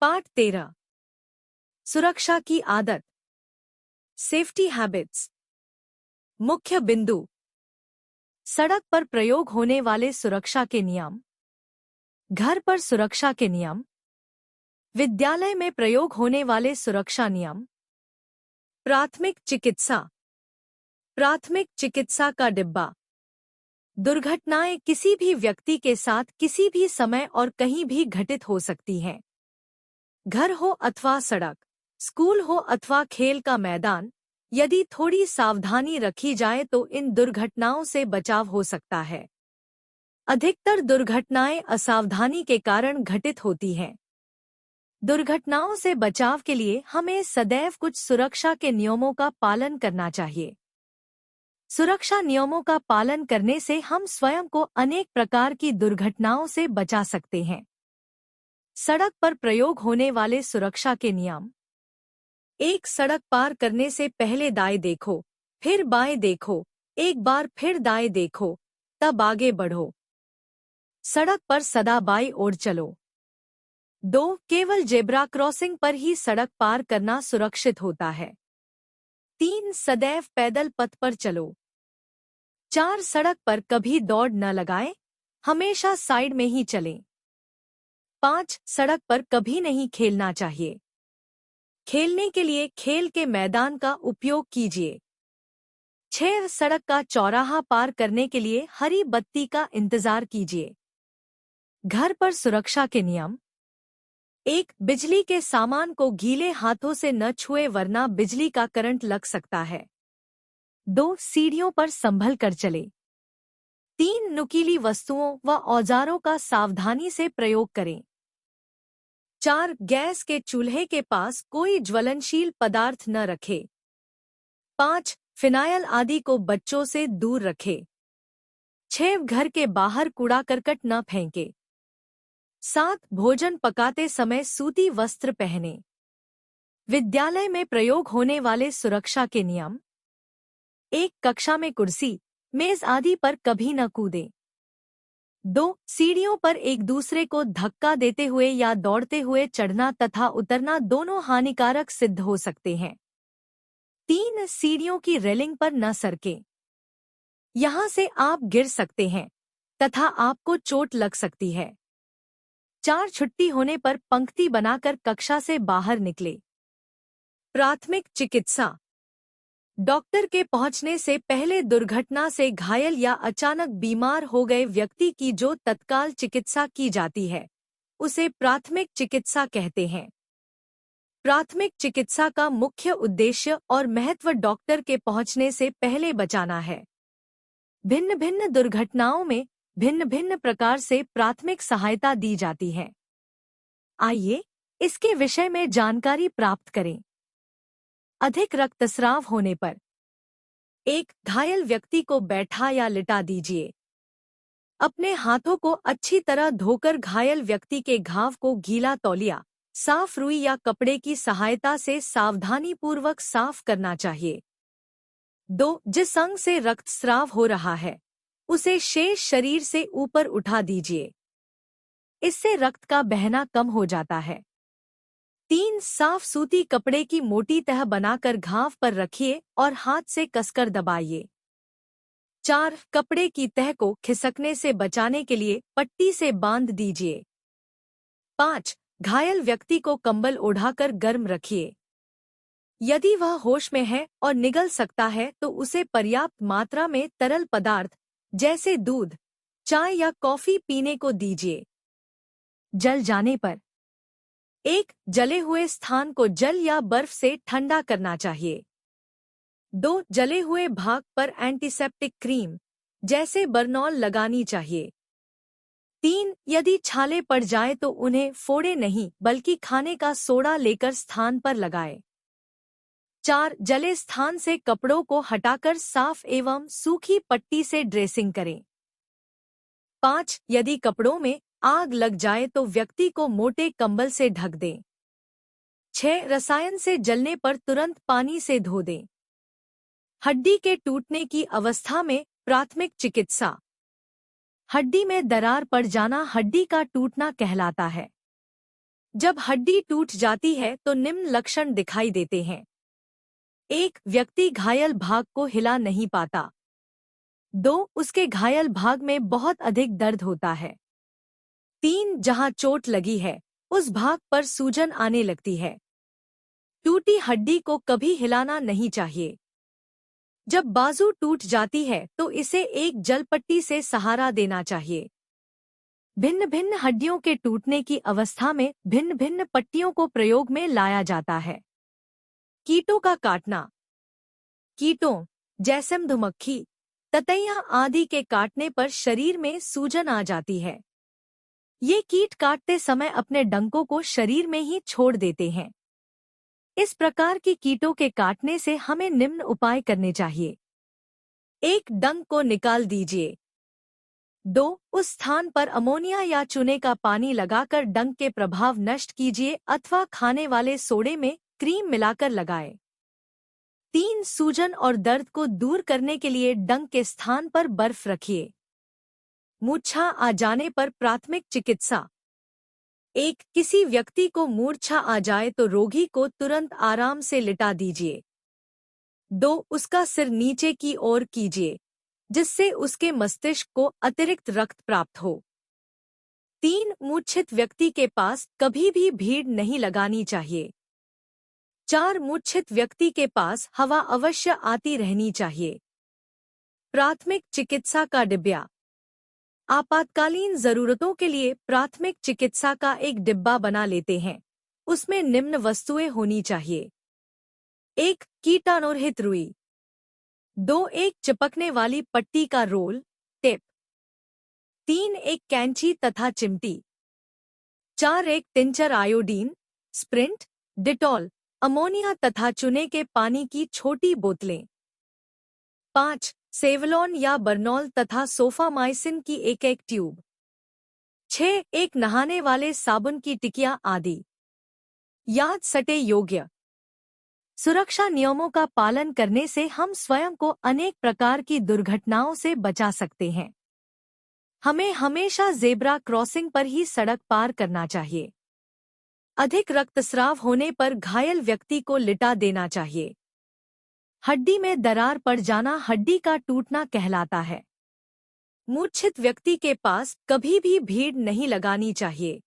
पाठ 13 सुरक्षा की आदत सेफ्टी हैबिट्स। मुख्य बिंदु सड़क पर प्रयोग होने वाले सुरक्षा के नियम, घर पर सुरक्षा के नियम, विद्यालय में प्रयोग होने वाले सुरक्षा नियम, प्राथमिक चिकित्सा। प्राथमिक चिकित्सा का डिब्बा। दुर्घटनाएं किसी भी व्यक्ति के साथ किसी भी समय और कहीं भी घटित हो सकती हैं। घर हो अथवा सड़क, स्कूल हो अथवा खेल का मैदान, यदि थोड़ी सावधानी रखी जाए तो इन दुर्घटनाओं से बचाव हो सकता है। अधिकतर दुर्घटनाएं असावधानी के कारण घटित होती हैं। दुर्घटनाओं से बचाव के लिए हमें सदैव कुछ सुरक्षा के नियमों का पालन करना चाहिए। सुरक्षा नियमों का पालन करने से हम स्वयं को अनेक प्रकार की दुर्घटनाओं से बचा सकते हैं। सड़क पर प्रयोग होने वाले सुरक्षा के नियम। एक सड़क पार करने से पहले दाएं देखो, फिर बाएं देखो, एक बार फिर दाएं देखो, तब आगे बढ़ो। सड़क पर सदा बाईं ओर चलो। 2. केवल जेब्रा क्रॉसिंग पर ही सड़क पार करना सुरक्षित होता है। 3. सदैव पैदल पथ पर चलो। 4. सड़क पर कभी दौड़ न लगाएं, हमेशा साइड में ही चलें। 5. सड़क पर कभी नहीं खेलना चाहिए। खेलने के लिए खेल के मैदान का उपयोग कीजिए। 6. सड़क का चौराहा पार करने के लिए हरी बत्ती का इंतजार कीजिए। घर पर सुरक्षा के नियम। 1. बिजली के सामान को गीले हाथों से न छुए वरना बिजली का करंट लग सकता है। 2. सीढ़ियों पर संभल कर चले। 3. नुकीली वस्तुओं व औजारों का सावधानी से प्रयोग करें। 4. गैस के चूल्हे के पास कोई ज्वलनशील पदार्थ न रखे। 5. फिनाइल आदि को बच्चों से दूर रखे। 6. घर के बाहर कूड़ा करकट न फेंके। 7. भोजन पकाते समय सूती वस्त्र पहने। विद्यालय में प्रयोग होने वाले सुरक्षा के नियम। 1. कक्षा में कुर्सी, मेज आदि पर कभी न कूदें। 2. सीढ़ियों पर एक दूसरे को धक्का देते हुए या दौड़ते हुए चढ़ना तथा उतरना दोनों हानिकारक सिद्ध हो सकते हैं। 3. सीढ़ियों की रेलिंग पर न सरकें, यहां से आप गिर सकते हैं तथा आपको चोट लग सकती है। 4. छुट्टी होने पर पंक्ति बनाकर कक्षा से बाहर निकले। प्राथमिक चिकित्सा। डॉक्टर के पहुंचने से पहले दुर्घटना से घायल या अचानक बीमार हो गए व्यक्ति की जो तत्काल चिकित्सा की जाती है, उसे प्राथमिक चिकित्सा कहते हैं। प्राथमिक चिकित्सा का मुख्य उद्देश्य और महत्व डॉक्टर के पहुंचने से पहले बचाना है। भिन्न भिन्न दुर्घटनाओं में भिन्न भिन्न प्रकार से प्राथमिक सहायता दी जाती है। आइए इसके विषय में जानकारी प्राप्त करें। अधिक रक्तस्राव होने पर 1. घायल व्यक्ति को बैठा या लिटा दीजिए। अपने हाथों को अच्छी तरह धोकर घायल व्यक्ति के घाव को गीला तौलिया, साफ रुई या कपड़े की सहायता से सावधानीपूर्वक साफ करना चाहिए। 2. जिस अंग से रक्तस्राव हो रहा है, उसे शेष शरीर से ऊपर उठा दीजिए। इससे रक्त का बहना कम हो जाता है। 3. साफ सूती कपड़े की मोटी तह बनाकर घाव पर रखिए और हाथ से कसकर दबाइए। 4. कपड़े की तह को खिसकने से बचाने के लिए पट्टी से बांध दीजिए। 5. घायल व्यक्ति को कंबल ओढ़ाकर गर्म रखिए। यदि वह होश में है और निगल सकता है तो उसे पर्याप्त मात्रा में तरल पदार्थ जैसे दूध, चाय या कॉफी पीने को दीजिए। जल जाने पर 1. जले हुए स्थान को जल या बर्फ से ठंडा करना चाहिए। 2. जले हुए भाग पर एंटीसेप्टिक क्रीम जैसे बर्नॉल लगानी चाहिए। 3. यदि छाले पड़ जाए तो उन्हें फोड़े नहीं बल्कि खाने का सोडा लेकर स्थान पर लगाएं। 4. जले स्थान से कपड़ों को हटाकर साफ एवं सूखी पट्टी से ड्रेसिंग करें। 5. यदि कपड़ों में आग लग जाए तो व्यक्ति को मोटे कंबल से ढक दें। 6. रसायन से जलने पर तुरंत पानी से धो दें। हड्डी के टूटने की अवस्था में प्राथमिक चिकित्सा। हड्डी में दरार पड़ जाना हड्डी का टूटना कहलाता है। जब हड्डी टूट जाती है तो निम्न लक्षण दिखाई देते हैं। 1. व्यक्ति घायल भाग को हिला नहीं पाता। 2. उसके घायल भाग में बहुत अधिक दर्द होता है। 3. जहां चोट लगी है उस भाग पर सूजन आने लगती है। टूटी हड्डी को कभी हिलाना नहीं चाहिए। जब बाजू टूट जाती है तो इसे एक जलपट्टी से सहारा देना चाहिए। भिन्न भिन्न हड्डियों के टूटने की अवस्था में भिन्न भिन्न पट्टियों को प्रयोग में लाया जाता है। कीटों का काटना। कीटों जैसे मधुमक्खी, ततैया आदि के काटने पर शरीर में सूजन आ जाती है। ये कीट काटते समय अपने डंकों को शरीर में ही छोड़ देते हैं। इस प्रकार की कीटों के काटने से हमें निम्न उपाय करने चाहिए। 1. डंक को निकाल दीजिए। 2. उस स्थान पर अमोनिया या चूने का पानी लगाकर डंक के प्रभाव नष्ट कीजिए अथवा खाने वाले सोडे में क्रीम मिलाकर लगाएं। 3. सूजन और दर्द को दूर करने के लिए डंक के स्थान पर बर्फ रखिए। मूर्छा आ जाने पर प्राथमिक चिकित्सा। 1. किसी व्यक्ति को मूर्छा आ जाए तो रोगी को तुरंत आराम से लिटा दीजिए। 2. उसका सिर नीचे की ओर कीजिए जिससे उसके मस्तिष्क को अतिरिक्त रक्त प्राप्त हो। 3. मूर्छित व्यक्ति के पास कभी भी भीड़ नहीं लगानी चाहिए। 4. मूर्छित व्यक्ति के पास हवा अवश्य आती रहनी चाहिए। प्राथमिक चिकित्सा का डिब्बा। आपातकालीन जरूरतों के लिए प्राथमिक चिकित्सा का एक डिब्बा बना लेते हैं। उसमें निम्न वस्तुएं होनी चाहिए। 1. कीटाणुरहित रुई। 2. एक चिपकने वाली पट्टी का रोल, टेप। 3. एक कैंची तथा चिमटी। 4. एक tincture iodine, sprint, Dettol, ammonia तथा चूने के पानी की छोटी बोतलें। 5. सेवलॉन या बर्नॉल तथा सोफामाइसिन की एक ट्यूब। 6. एक नहाने वाले साबुन की टिकिया आदि। याद सटे योग्य। सुरक्षा नियमों का पालन करने से हम स्वयं को अनेक प्रकार की दुर्घटनाओं से बचा सकते हैं। हमें हमेशा ज़ेब्रा क्रॉसिंग पर ही सड़क पार करना चाहिए। अधिक रक्तस्राव होने पर घायल व्यक्ति को लिटा देना चाहिए। हड्डी में दरार पड़ जाना हड्डी का टूटना कहलाता है। मूर्छित व्यक्ति के पास कभी भी भीड़ नहीं लगानी चाहिए।